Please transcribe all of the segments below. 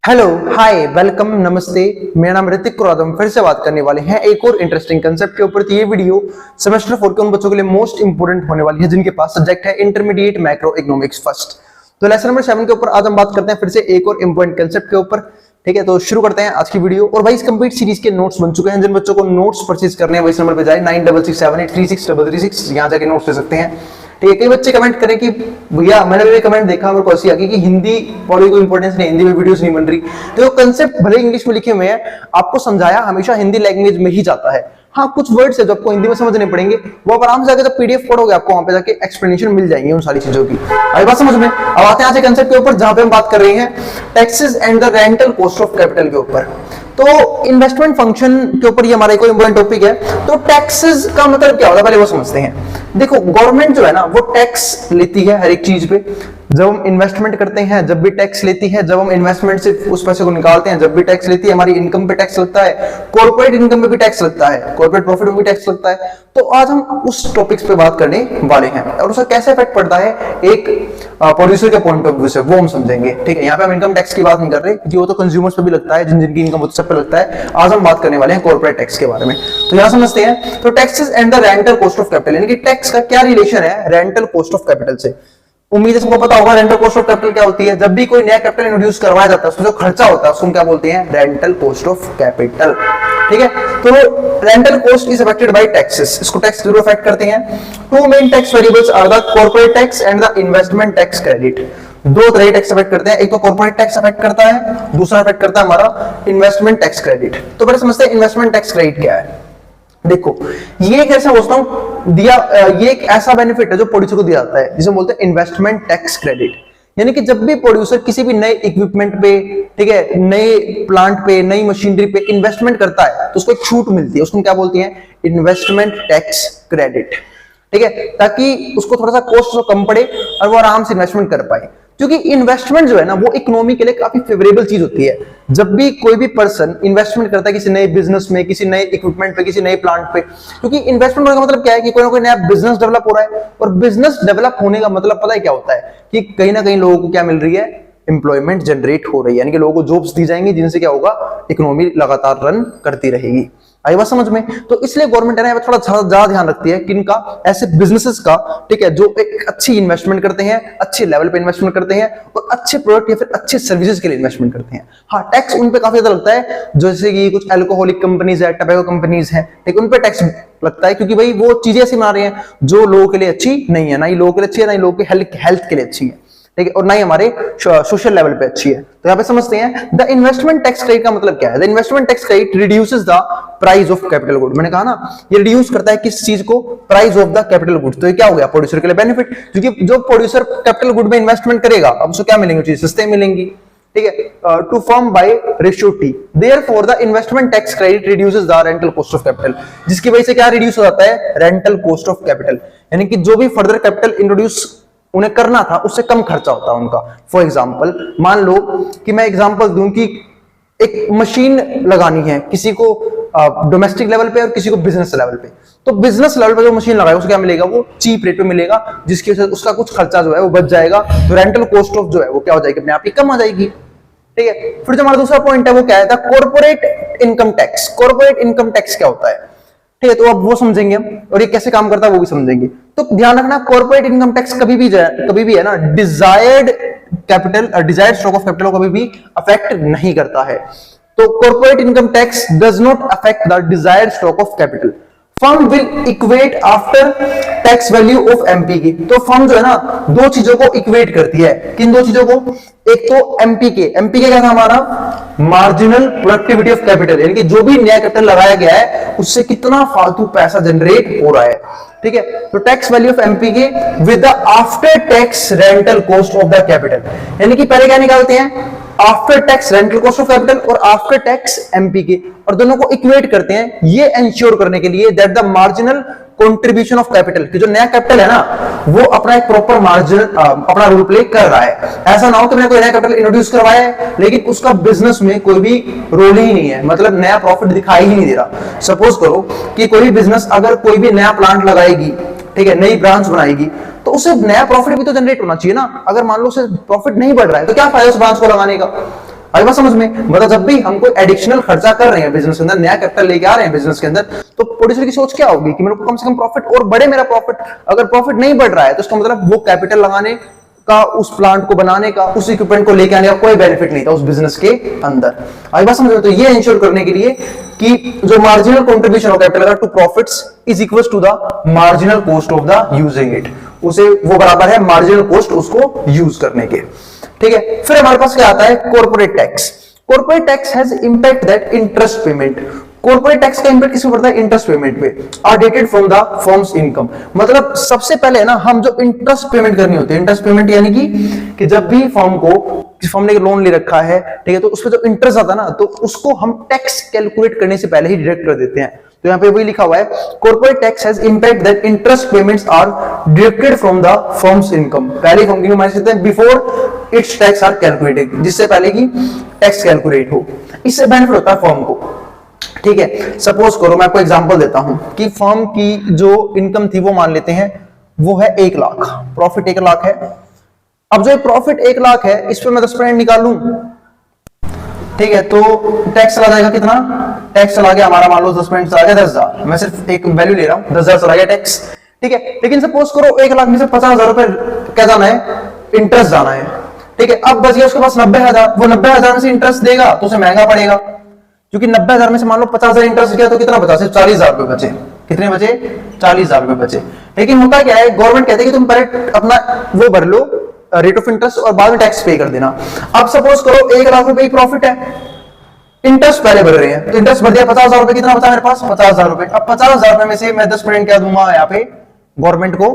Hello hi welcome नमस्ते। मेरा नाम ऋतिक और हम फिर से बात करने वाले हैं एक और इंटरेस्टिंग कंसेप्ट के ऊपर। तो ये वीडियो सेमेस्टर 4 के उन बच्चों के लिए मोस्ट इंपोर्टेंट होने वाली है जिनके पास सब्जेक्ट है इंटरमीडिएट मैक्रो इकोनॉमिक्स फर्स्ट। तो लेसन नंबर 7 के ऊपर आज हम बात करते हैं फिर से एक और इंपॉर्टेंट कंसेप्ट के ऊपर। ठीक है, तो शुरू करते हैं आज की वीडियो। और भाई इस कंप्लीट सीरीज के नोट्स बन चुके हैं। जिन बच्चों को नोट्स परचेज करने हैं वो इस नंबर पे जाए 9667836336 यहाँ जाके नोट्स ले सकते हैं। ठीक है, कई बच्चे कमेंट करें कि भैया मैंने भी कमेंट देखा और कौन सी आ गई कि हिंदी पढ़ी कोई इंपॉर्टेंस नहीं, हिंदी में वीडियोस नहीं बन रही। तो कंसेप्ट भले इंग्लिश में लिखे हुए हैं, आपको समझाया हमेशा हिंदी लैंग्वेज में ही जाता है। हाँ, कुछ वर्ड्स है जो आपको हिंदी में समझने पड़ेंगे, वो आप आराम से जाकर जब पीडीएफ पढ़ोगे आपको वहां पे जाके एक्सप्लेनेशन मिल जाएंगे उन सारी चीजों की। आई बात समझ में? अब आते हैं आज के कंसेप्ट के ऊपर जहां पे हम बात कर रहे हैं taxes and the rental cost of capital के ऊपर। तो इन्वेस्टमेंट फंक्शन के ऊपर ये हमारा एक इंपॉर्टेंट टॉपिक है। तो टैक्सेस का मतलब क्या होता है पहले वो समझते हैं। देखो, गवर्नमेंट जो है ना वो टैक्स लेती है हर एक चीज पे। जब हम इन्वेस्टमेंट करते हैं जब भी टैक्स लेती है, जब हम इन्वेस्टमेंट से उस पैसे को निकालते हैं जब भी टैक्स लेती है। हमारी इनकम पे टैक्स लगता है, कॉर्पोरेट इनकम पे भी टैक्स लगता है, कॉर्पोरेट प्रॉफिट पे भी टैक्स लगता है। तो आज हम उस टॉपिक्स पे बात करने वाले हैं और उसका कैसे इफेक्ट पड़ता है एक प्रोड्यूसर के पॉइंट ऑफ व्यू से, वो हम समझेंगे। ठीक है, यहाँ पे हम इनकम टैक्स की बात नहीं कर रहे क्योंकि वो तो कंज्यूमर्स पे भी लगता है, जिनकी इनकम उस सब पे लगता है। आज हम बात करने वाले हैं कॉर्पोरेट टैक्स के बारे में। तो यहाँ समझते हैं। तो taxes and the rental cost of capital, यानी कि टैक्स का क्या रिलेशन है रेंटल कॉस्ट ऑफ कैपिटल से। उम्मीद है सबको पता होगा रेंटल कॉस्ट ऑफ कैपिटल क्या होती है। जब भी कोई नया कैपिटल इंट्रोड्यूस करवाया जाता है उसमें जो खर्चा होता है उसको क्या बोलते हैं, रेंटल कॉस्ट ऑफ कैपिटल। ठीक है, तो rental cost is affected by taxes, इसको टैक्स जरूर अफेक्ट करते हैं। Two main tax variables are the corporate tax and the investment tax credit. दो तरह के टैक्स अफेक्ट करते हैं, एक तो कॉर्पोरेट टैक्स अफेक्ट करता है, दूसरा अफेक्ट करता है हमारा इन्वेस्टमेंट टैक्स क्रेडिट। तो पहले समझते हैं इन्वेस्टमेंट टैक्स क्रेडिट क्या है। देखो, ये कैसे बोलता हूं दिया, ये एक ऐसा बेनिफिट है जो प्रोड्यूसर को दिया जाता है जिसे बोलते हैं इन्वेस्टमेंट टैक्स क्रेडिट। यानी कि जब भी प्रोड्यूसर किसी भी नए इक्विपमेंट पे, ठीक है, नए प्लांट पे, नई मशीनरी पे इन्वेस्टमेंट करता है तो उसको एक छूट मिलती है, उसको क्या बोलती है, इन्वेस्टमेंट टैक्स क्रेडिट। ठीक है, ताकि उसको थोड़ा सा कॉस्ट कम पड़े और वो आराम से इन्वेस्टमेंट कर पाए। क्योंकि इन्वेस्टमेंट जो है ना वो इकोनॉमी के लिए काफी फेवरेबल चीज होती है। जब भी कोई भी पर्सन इन्वेस्टमेंट करता है किसी नए बिजनेस में, किसी नए इक्विपमेंट पे, किसी नए प्लांट पे, क्योंकि इन्वेस्टमेंट का मतलब क्या है कि कोई ना कोई नया बिजनेस डेवलप हो रहा है। और बिजनेस डेवलप होने का मतलब पता है क्या होता है कि कहीं ना कहीं लोगों को क्या मिल रही है, एम्प्लॉयमेंट जनरेट हो रही है, यानी कि लोगों को जॉब्स दी जाएंगी जिनसे क्या होगा, इकोनॉमी लगातार रन करती रहेगी। आई बात समझ में? तो इसलिए गवर्नमेंट है ना थोड़ा ज्यादा ध्यान रखती है किनका, ऐसे बिजनेसेस का, ठीक है, जो एक अच्छी इन्वेस्टमेंट करते हैं, अच्छे लेवल पे इन्वेस्टमेंट करते हैं और अच्छे प्रोडक्ट या फिर अच्छे सर्विसेज के लिए इन्वेस्टमेंट करते हैं। हाँ, टैक्स उन पे काफी ज्यादा लगता है, जैसे कि कुछ अल्कोहलिक कंपनीज है, टबैको कंपनीज है, ठीक, उन पे टैक्स लगता है क्योंकि भाई वो चीजें ऐसी बना रही हैं जो लोगों के लिए अच्छी नहीं है, ना ही लोगों के लिए अच्छी है, ना ही लोगों के हेल्थ के लिए अच्छी है, ठीक है, और ना ही हमारे सोशल लेवल पे अच्छी है। तो यहाँ पे समझते हैं द इन्वेस्टमेंट टैक्स क्रेडिट का मतलब क्या है। The investment tax credit reduces the price of capital good. मैंने कहा ना ये रिड्यूस करता है किस चीज को, price of the capital good. तो ये क्या हो गया, प्रोड्यूसर के लिए बेनिफिट, क्योंकि जो प्रोड्यूसर कैपिटल गुड में इन्वेस्टमेंट करेगा अब उसको क्या मिलेंगे, चीज सस्ते मिलेंगी। ठीक है, to firm by ratio T, therefore the investment tax credit reduces the rental cost of capital, जिसकी वजह से क्या रिड्यूस हो जाता है, रेंटल कॉस्ट ऑफ कैपिटल। यानी कि जो भी फर्दर कैपिटल इंट्रोड्यूस उन्हें करना था उससे कम खर्चा होता है उनका। फॉर एग्जाम्पल, मान लो कि मैं एग्जाम्पल दूं कि एक मशीन लगानी है किसी को डोमेस्टिक लेवल पे और किसी को बिजनेस लेवल पे। तो बिजनेस लेवल पे जो मशीन लगाएगा उसको क्या मिलेगा, वो चीप रेट पे मिलेगा, जिसकी वजह से उसका कुछ खर्चा जो है वो बच जाएगा। तो रेंटल कॉस्ट ऑफ जो है वो क्या हो जाएगी, अपने आप ही कम आ जाएगी। ठीक है, फिर जो हमारा दूसरा पॉइंट है वो क्या है, corporate income tax. Corporate income tax क्या होता है, ठीक है, तो अब वो समझेंगे हम, और ये कैसे काम करता है वो भी समझेंगे। तो ध्यान रखना, कॉर्पोरेट इनकम टैक्स कभी भी है ना desired capital, desired stock of capital को कभी भी अफेक्ट नहीं करता है। तो corporate income tax does not affect the desired stock of capital. Firm will equate after tax value of MP. तो फर्म जो है ना दो चीजों को इक्वेट करती है, किन दो चीजों को, एक तो एमपीके क्या था हमारा, मार्जिनल प्रोडक्टिविटी ऑफ कैपिटल, यानी कि जो भी नया कैपिटल लगाया गया है उससे कितना फालतू पैसा जनरेट हो रहा है। ठीक है, तो tax value of MPK with the after tax rental cost of the capital, यानी कि पहले क्या निकालते हैं, after tax rental cost of capital और आफ्टर टैक्स एमपीके, और दोनों को इक्वेट करते हैं ये एंश्योर करने के लिए that the marginal contribution of capital, कि जो नया कैपिटल है ना वो अपना एक प्रॉपर मार्जिन अपना रोल प्ले कर रहा है। ऐसा ना हो कि मैंने कोई नया कैपिटल इंट्रोड्यूस करवाया है लेकिन उसका बिजनेस में कोई भी रोल ही नहीं है, मतलब नया प्रॉफिट दिखाई ही नहीं दे रहा। सपोज करो कि कोई भी बिजनेस अगर कोई भी नया प्लांट लगाएगी, ठीक है, नई ब्रांच बनाएगी, तो उसे नया प्रॉफिट भी तो जनरेट होना चाहिए ना। अगर मान लो उसे प्रॉफिट नहीं बढ़ रहा है तो क्या फायदा उस ब्रांच को लगाने का। आई बात समझ में? मतलब जब भी हम कोई एडिशनल खर्चा कर रहे हैं बिजनेस के अंदर, नया कैपिटल लेके आ रहे हैं बिजनेस के अंदर, तो प्रोड्यूसर की सोच क्या होगी कि मेरे को कम से कम प्रॉफिट और बढ़े मेरा प्रॉफिट। अगर प्रॉफिट नहीं बढ़ रहा है तो इसका मतलब वो कैपिटल लगाने का, उस प्लांट को बनाने का, उस इक्विपमेंट को लेके आने का कोई बेनिफिट नहीं था उस बिजनेस के अंदर। आई बात समझ में? तो ये इंश्योर करने के लिए कि जो marginal contribution of capital to profits is equal to the marginal cost of the using it, उसे वो बराबर है मार्जिनल कॉस्ट उसको यूज करने के। ठीक है, फिर हमारे पास क्या आता है? Corporate tax. Corporate tax has impact that interest payment. Corporate tax का इंपैक्ट किसमें पड़ता है? इंटरेस्ट पेमेंट पे। आर डेटेड फ्रॉम द फर्म्स इनकम। मतलब सबसे पहले ना हम जो इंटरेस्ट पेमेंट करनी होती है, इंटरेस्ट पेमेंट यानी कि जब भी फर्म ने लोन ले रखा है, ठीक है, तो उस पर जो इंटरेस्ट आता है ना, तो उसको हम टैक्स कैलकुलेट करने से पहले ही डिडक्ट कर देते हैं। तो यहाँ पे वही लिखा हुआ है, corporate tax has impact that interest payments are deducted from the firm's income. पहले फर्म की माइनस करते हैं before its tax are calculated, जिससे पहले की टैक्स कैलकुलेट हो। इससे बेनिफिट होता है फर्म को। ठीक है, सपोज करो मैं आपको एग्जांपल देता हूं कि फर्म की जो इनकम थी वो मान लेते हैं वो है 1 लाख, प्रॉफिट 1 लाख है। अब जो प्रॉफिट 1 लाख है इस पे मैं 10% निकाल लूं, ठीक है, तो टैक्स चला जाएगा कितना? टैक्स चला गया हमारा, मान लो 10% चला गया 10,000। मैं सिर्फ एक वैल्यू ले रहा हूं, 10,000 चला गया टैक्स। ठीक है, लेकिन सपोज करो 1 लाख में से 50,000 रुपए क्या जाना है? इंटरेस्ट जाना है। ठीक है, अब बच गया उसके पास 90,000। वो 90,000 में से इंटरेस्ट देगा तो उसे महंगा पड़ेगा, क्योंकि 90,000 में से मान लो 50,000 इंटरेस्ट गया तो कितना बचा? सिर्फ 40,000 रुपए बचे। कितने बचे? 40,000 रुपए बचे। लेकिन होता क्या है, गवर्नमेंट कहते हैं कि तुम पहले अपना वो भर लो रेट ऑफ इंटरेस्ट और बाद में टैक्स पे कर देना। अब सपोज करो 1 लाख रुपए की प्रॉफिट है, इंटरेस्ट पहले भर रहे हैं, तो इंटरेस्ट भर दिया 50,000 रुपए। कितना बचा मेरे पास? 50,000 रुपए। अब 50,000 रुपए में से मैं 10% क्या दूंगा यहाँ पे गवर्नमेंट को?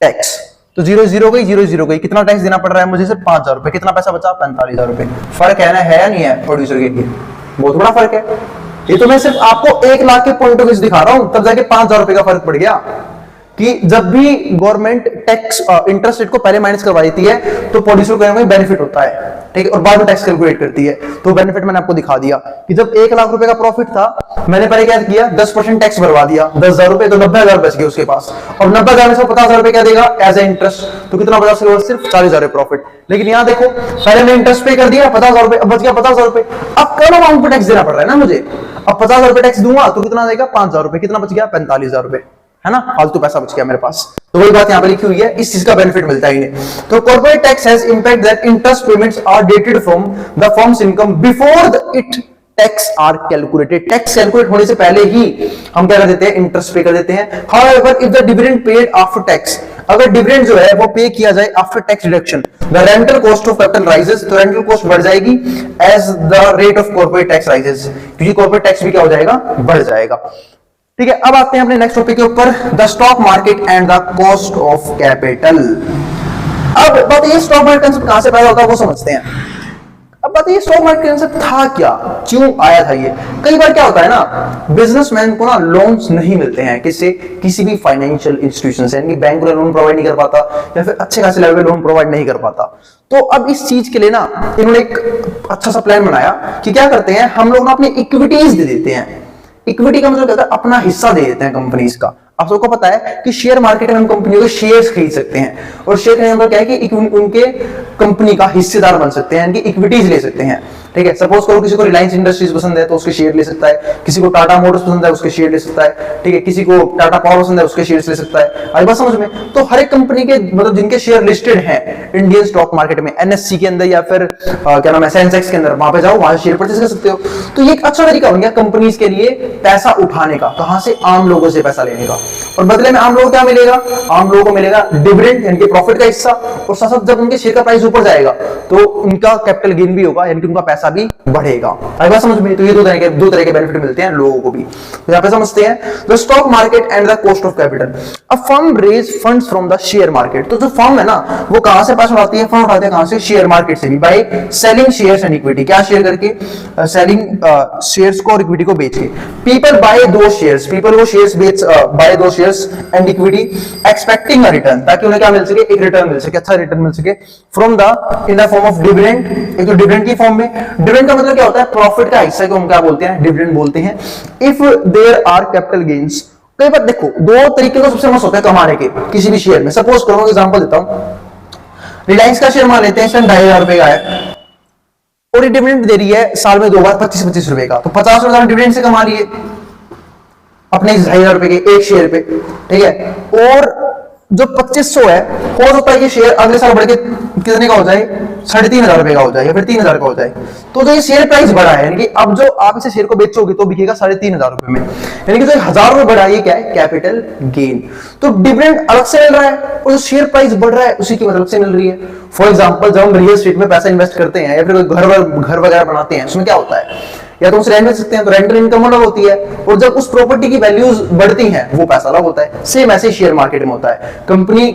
टैक्स। तो 0 0 गई। कितना टैक्स देना पड़ रहा है मुझे? सिर्फ 5,000 रुपए। कितना पैसा बचा? 45,000 रुपए। फर्क है ना, है या नहीं है प्रोड्यूसर के लिए? बहुत बड़ा फर्क है। ये तो मैं सिर्फ आपको 1 लाख के पॉइंट ऑफ व्यू दिखा रहा हूं, तब जाके 5,000 रुपए का फर्क पड़ गया कि जब भी गवर्नमेंट टैक्स इंटरेस्ट रेट को पहले माइनस करवा देती है तो प्रोड्यूसर को बेनिफिट होता है। ठीक है, और बाद में टैक्स कैलकुलेट करती है। तो बेनिफिट मैंने आपको दिखा दिया कि जब 1 लाख रुपए का प्रॉफिट था, मैंने पहले क्या किया? 10% टैक्स भरवा दिया, 10,000 रुपए, तो 90,000 बच गए उसके पास। और 90,000 में से 50,000 रुपए क्या देगा एज ए इंटरेस्ट? तो कितना बचा? सिर्फ 40,000 प्रॉफिट। लेकिन यहाँ देखो, पहले मैंने इंटरेस्ट पे कर दिया 50,000 रुपए, अब बच गया 50,000 रुपए। अब कम अमाउंट पर टैक्स देना पड़ रहा है ना मुझे। अब 50,000 रुपए टैक्स दूंगा तो कितना देगा? 5,000 रुपए। कितना बच गया? 45,000 रुपए, है ना? फालतू पैसा बच गया मेरे पास। तो वही बात यहां पे लिखी हुई है, इस चीज का बेनिफिट मिलता है इन्हें। तो corporate tax has impact that interest payments are डेटेड from the firm's income before the it tax are calculated. Tax calculate होने से पहले ही हम क्या कर देते हैं? इंटरेस्ट पे कर देते हैं। However if the dividend paid after tax, अगर डिविडेंड जो है वो पे किया जाए after tax deduction, the rental cost of capital rises, तो रेंटल कॉस्ट बढ़ जाएगी as the rate of corporate tax rises, क्योंकि कॉर्पोरेट टैक्स भी क्या हो जाएगा? बढ़ जाएगा। ठीक है, अब आते हैं अपने नेक्स्ट टॉपिक के ऊपर, the stock market and the cost of capital. अब बताइए स्टॉक मार्केट कंसेप्ट कहां से पैदा होता है वो समझते हैं। अब बताइए स्टॉक मार्केट कंसेप्ट था क्या, क्यों आया था ये? कई बार क्या होता है ना, बिजनेसमैन को ना लोन्स नहीं मिलते हैं, किससे? किसी भी फाइनेंशियल इंस्टीट्यूशन से, यानी बैंक लोन प्रोवाइड नहीं कर पाता या फिर अच्छे खासे लेवल पे लोन प्रोवाइड नहीं कर पाता। तो अब इस चीज के लिए ना इन्होंने एक अच्छा सा प्लान बनाया कि क्या करते हैं हम लोग ना अपनी इक्विटीज दे देते हैं। इक्विटी का मतलब क्या होता है? अपना हिस्सा दे देते हैं कंपनीज का। आप सबको पता है कि शेयर मार्केट में हम कंपनियों के शेयर्स खरीद सकते हैं, और शेयर खरीदने का क्या है कि उनके कंपनी का हिस्सेदार बन सकते हैं, यानी इक्विटीज ले सकते हैं। ठीक है, सपोज करो किसी को रिलायंस इंडस्ट्रीज पसंद है तो उसके शेयर ले सकता है, किसी को टाटा मोटर्स पसंद है उसके शेयर ले सकता है, ठीक है, किसी को टाटा पावर पसंद है उसके शेयर ले सकता है। आई बात समझ में? तो हर एक कंपनी के मतलब जिनके शेयर लिस्टेड हैं इंडियन स्टॉक मार्केट में, एनएससी के अंदर या फिर क्या नाम है सेंसेक्स के अंदर, वहां पे जाओ, वहां शेयर परचेज कर सकते हो। तो ये एक अच्छा तरीका बन गया कंपनीज के लिए पैसा उठाने का। कहां से? आम लोगों से पैसा लेने का। और बदले में आम लोगों को क्या मिलेगा? आम लोगों को मिलेगा डिविडेंड, यानी कि प्रॉफिट का हिस्सा, और साथ साथ जब उनके शेयर का प्राइस ऊपर जाएगा तो उनका कैपिटल गेन भी होगा, यानी कि उनका पैसा भी बढ़ेगा। आई बात समझ में? तो ये दो तरह के बेनिफिट मिलते हैं लोगों को भी। तो यहां पे समझते हैं the stock market and the cost of capital. A firm raise funds from the share market. तो जो फर्म है ना वो कहां से पैसा उठाती है? फर्म उठाते हैं कहां से? शेयर मार्केट से भी, by selling shares and equity. क्या शेयर करके? सेलिंग शेयर्स को और इक्विटी को बेच के। पीपल बाय दो शेयर्स, पीपल वो शेयर्स बेच, बाय दो shares and equity expecting a return, ताकि उन्हें क्या मिल सके? एक रिटर्न मिल सके, अच्छा रिटर्न मिल सके from the in the form of dividend. एक तो डिविडेंड की फॉर्म में, डिविडेंड का मतलब क्या होता है? प्रॉफिट का हिस्सा को हम क्या बोलते हैं? डिविडेंड बोलते हैं। If there are capital gains, कई बार देखो दो तरीके तो सबसे मस्त होता है कमाने के किसी भी शेयर में। सपोज करो एग्जांपल देता हूं, रिलायंस का शेयर मान लेते हैं, इस टाइम 2,500 रुपए का है, और ये डिविडेंड दे रही है साल में 2 बार 25-25 रुपए का, तो 50 रुपए डिविडेंड से कमा लिए अपने 2,500 रुपए के एक शेयर पे, ठीक है। और जो 2500 है, हो सकता है कि शेयर अगले साल बढ़ के कितने का हो जाए, 3,500 रुपए का हो जाए या फिर 3,000 का हो जाए। तो जो ये शेयर प्राइस बढ़ा है, यानी कि अब जो आप इसे शेयर को बेचोगे तो बिकेगा 3,500 रुपए में, यानी कि जो 1,000 रुपए बढ़ा, ये क्या है, कैपिटल गेन। तो डिविडेंड अलग से मिल रहा है और जो शेयर प्राइस बढ़ रहा है उसी की मतलब से मिल रही है। फॉर एग्जाम्पल, जब हम रियल एस्टेट में पैसा इन्वेस्ट करते हैं या फिर घर वगैरह बनाते हैं, उसमें क्या होता है, या तो उसे रेंट दे सकते हैं, तो रेंटल इनकम अलग होती है, और जब उस प्रॉपर्टी की वैल्यूज बढ़ती हैं वो पैसा अलग होता है। सेम ऐसे शेयर मार्केट में होता है, कंपनी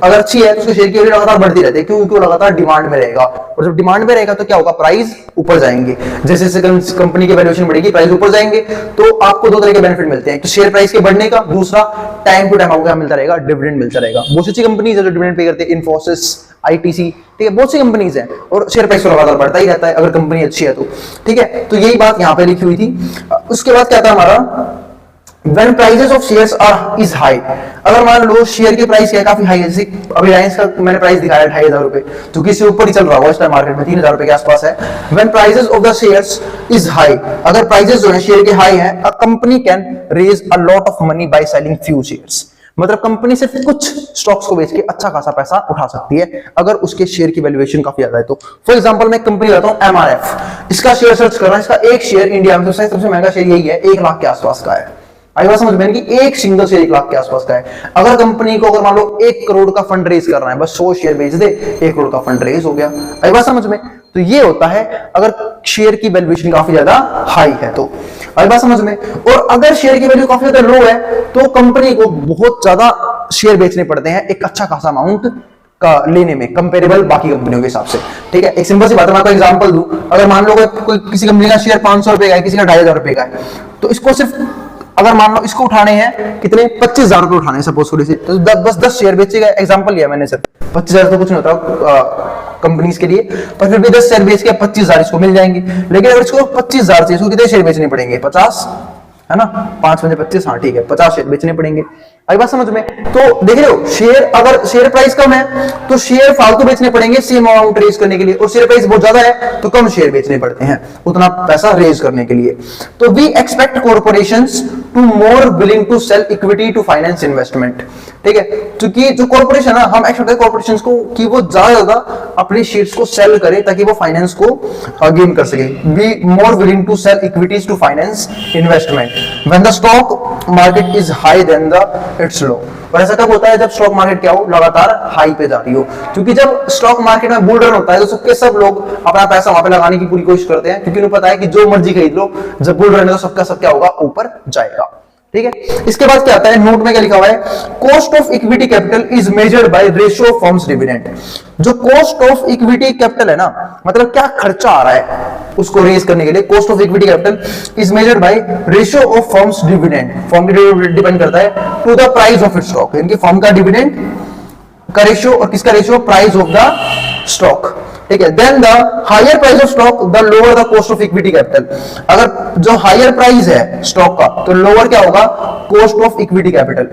अगर अच्छी है तो उसके शेयर की वैल्यू लगातार बढ़ती रहती है, क्योंकि वो लगातार डिमांड में रहेगा, और जब डिमांड में रहेगा तो क्या होगा, प्राइस ऊपर जाएंगे। जैसे जैसे कंपनी की वैल्यूएशन बढ़ेगी, प्राइस ऊपर जाएंगे, तो आपको 2 तरह के बेनिफिट मिलते हैं, तो शेयर प्राइस के बढ़ने का, दूसरा टाइम टू टाइम आपको मिलता रहेगा, डिविडेंड मिलता रहेगा। बहुत सी कंपनीज है जो डिविडेंड पे करते हैं, इन्फोसिस, आईटीसी, ठीक है, बहुत सी कंपनीज हैं, और शेयर प्राइस तो लगातार बढ़ता ही रहता है अगर कंपनी अच्छी है तो, ठीक है। तो यही बात यहाँ पे लिखी हुई थी। उसके बाद क्या था हमारा, when prices of shares are is high, अगर मान लो शेयर की प्राइस क्या है, काफी हाई है, जैसे अभी रिलायंस का मैंने प्राइस दिखाया 2,500 रुपए, जो कि इससे ऊपर ही चल रहा होगा इस टाइम मार्केट में, 3,000 रुपए के आसपास है। when prices of the shares is high, अगर प्राइसेस जो है शेयर के हाई है, a company can raise a lot of money by selling few shares, मतलब कंपनी सिर्फ कुछ स्टॉक्स को बेच के अच्छा खासा पैसा उठा सकती है अगर उसके शेयर की वैल्यूएशन काफी ज्यादा है तो। फॉर एग्जांपल, मैं कंपनी बताता हूं एमआरएफ, इसका शेयर सर्च कर रहा हूं, इसका एक शेयर इंडिया में सबसे महंगा शेयर यही है, 1 लाख के आसपास का है। आई बात समझ में कि एक सिंगल शेयर 1 लाख के आसपास का है। अगर कंपनी को अगर मान लो 1 करोड़ का फंड रेज करना है, बस 100 शेयर बेच दे, 1 करोड़ का फंड रेज हो गया। आई बात समझ में, तो ये होता है अगर शेयर की वैल्यूएशन काफी ज्यादा हाई है तो। आई बात समझ में। और अगर शेयर की वैल्यू काफी ज्यादा लो है तो कंपनी को बहुत ज्यादा शेयर बेचने पड़ते हैं एक अच्छा खासा अमाउंट का लेने में, कंपेरेबल बाकी कंपनियों के हिसाब से, ठीक है। एक सिंपल सी बात है, मैं आपको एग्जांपल दूं, अगर मान लो कोई किसी कंपनी का शेयर 500 रुपए का है, किसी का 2,500 रुपए का है, तो इसको सिर्फ अगर मान लो इसको उठाने हैं कितने, 25,000 रुपए उठाने हैं सपोज करो, तो बस 10 शेयर बेचेगा। एग्जांपल लिया मैंने सर, 25,000 तो कुछ नहीं होता कंपनीज के लिए, पर फिर भी 10 शेयर बेच के 25,000 इसको मिल जाएंगे। लेकिन अगर इसको 25,000 से इसको कितने शेयर बेचने पड़ेंगे, 50, है ना, 5 में 25, हाँ ठीक है, 50 शेयर बेचने पड़ेंगे। आई बात समझ में। तो देख रहे हो, शेयर अगर शेयर प्राइस कम है तो शेयर फालतू बेचने पड़ेंगे सेम अमाउंट रेज करने के लिए, और शेयर प्राइस बहुत ज्यादा है तो कम शेयर बेचने पड़ते हैं उतना पैसा रेज करने के लिए। तो we expect corporations to more willing to sell equity to finance investment, ठीक है। क्योंकि जो कॉर्पोरेशन है, हम एक्सपेक्ट करते हैं कॉर्पोरेशंस को कि वो ज्यादा अपने शेयर्स को सेल करे ताकि वो फाइनेंस को गेन कर सके। We more willing to sell equities to finance investment when the stock market is high than the it's low. और ऐसा कब होता है, जब स्टॉक मार्केट क्या हो, लगातार हाई पे जा रही हो। क्योंकि जब स्टॉक मार्केट में बुल रन होता है तो सबके सब लोग अपना पैसा वहां पे लगाने की पूरी कोशिश करते हैं, क्योंकि उन्हें पता है कि जो मर्जी खरीद लो, जब बुल रन है तो सबका सब क्या होगा, ऊपर जाएगा, ठीक है। इसके बाद क्या आता है, नोट में क्या लिखा हुआ है, cost of equity capital is measured by ratio of firm's dividend. जो कॉस्ट ऑफ इक्विटी कैपिटल है ना, मतलब क्या खर्चा आ रहा है उसको रेज करने के लिए, cost of equity capital is measured by ratio of firm's dividend. Firm की डिविडेंड डिपेंड करता है to the price of its stock, यानी कि फर्म का डिविडेंड का रेशियो और किसका ratio, price of the stock, ठीक है। Then the higher price of stock the lower the cost of equity capital. अगर जो हायर प्राइस है स्टॉक का तो लोअर क्या होगा, कॉस्ट ऑफ इक्विटी कैपिटल,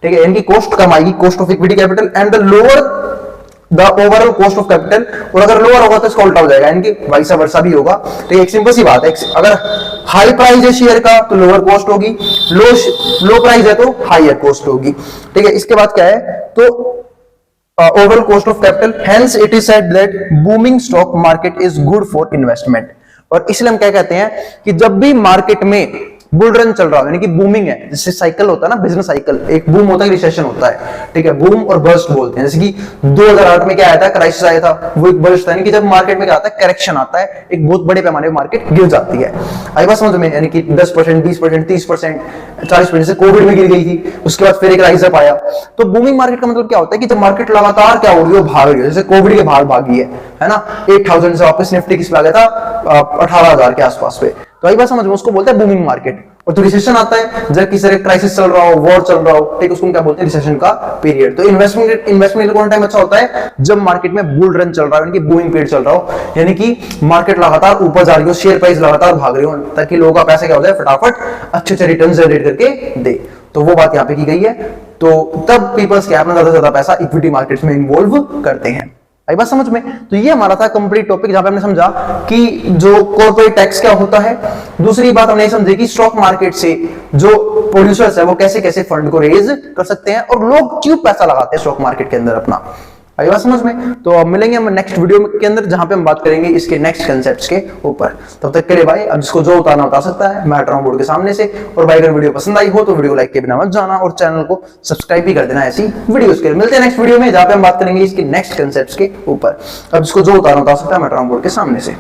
ठीक है। इनकी कॉस्ट कम आएगी, cost of equity capital, and the lower the overall cost of capital. और अगर लोअर होगा तो इसका उल्टा हो जाएगा, इनकी वाइस वर्सा भी होगा। तो एक सिंपल सी बात है, अगर हाई प्राइस है शेयर का तो लोअर कॉस्ट होगी, लो प्राइस है तो हायर कॉस्ट होगी, ठीक है। इसके बाद क्या है, तो overall cost of capital, hence it is said that booming stock market is good for investment। और इसलिए हम क्या कहते हैं कि जब भी मार्केट में बुल रन चल रहा है, यानी कि बूमिंग है, जैसे साइकिल होता है ना, बिजनेस साइकिल, एक बूम होता है, रिसेशन होता है, ठीक है, बूम और बर्स्ट बोलते हैं। जैसे कि 2008 में क्या आया था, क्राइसिस आया था, वो एक बर्स्ट था, यानी कि जब मार्केट में क्या आता है, करेक्शन आता है, एक बहुत बड़े पैमाने पर मार्केट गिर जाती है। आई बात समझ में, यानी कि 10%, 20%, 30%, 40% से कोविड में गिर गई थी, उसके बाद फिर एक राइज अप आया। तो बूमिंग मार्केट का मतलब क्या होता है कि जब मार्केट लगातार क्या हो रही है, भाग रही है, जैसे कोविड के भागी है ना, 8,000 से वापस निफ्टी किस पे आ गया था, 18,000 के आसपास पे। तो आई बात समझ में, उसको बोलते हैं बूमिंग मार्केट। और तो रिसेशन आता है जब किसी तरह क्राइसिस चल रहा हो, वॉर चल रहा हो, ठीक, उसको क्या बोलते हैं, रिसेशन का पीरियड। तो इन्वेस्टमेंट कौन टाइम अच्छा होता है, जब मार्केट में बुल रन चल रहा है, यानी कि बूमिंग पीरियड चल रहा हो, यानी कि मार्केट लगातार ऊपर जा रही हो, शेयर प्राइस लगातार भाग रही हो, ताकि लोगों का पैसा क्या हो जाए, फटाफट अच्छे रिटर्न जनरेट करके दे। तो वो बात यहाँ पे की गई है। तो तब पीपल्स क्या अपना ज्यादा से ज्यादा पैसा इक्विटी मार्केट्स में इन्वॉल्व करते हैं। आई बात समझ में? तो ये हमारा था कंप्लीट टॉपिक, जहां पे हमने समझा कि जो कॉर्पोरेट टैक्स क्या होता है। दूसरी बात हमने समझी कि स्टॉक मार्केट से जो प्रोड्यूसर्स है वो कैसे कैसे फंड को रेज कर सकते हैं और लोग क्यों पैसा लगाते हैं स्टॉक मार्केट के अंदर अपना। आई बात समझ में? तो अब मिलेंगे हम नेक्स्ट वीडियो के अंदर, जहां पे हम बात करेंगे इसके नेक्स्ट कंसेप्ट्स के ऊपर। तब तक के लिए भाई, अब जिसको जो उतारना उतार सकता है, मैं हट रहा हूं बोर्ड के सामने से। और भाई अगर वीडियो पसंद आई हो तो वीडियो लाइक के बिना मत जाना और चैनल को सब्सक्राइब भी कर देना ऐसी वीडियोस के लिए। मिलते हैं नेक्स्ट वीडियो में, जहां पे हम बात करेंगे इसके नेक्स्ट कंसेप्ट्स के ऊपर। अब जिसको जो उतारना उतार सकता है, मैं हट रहा हूं बोर्ड के सामने से।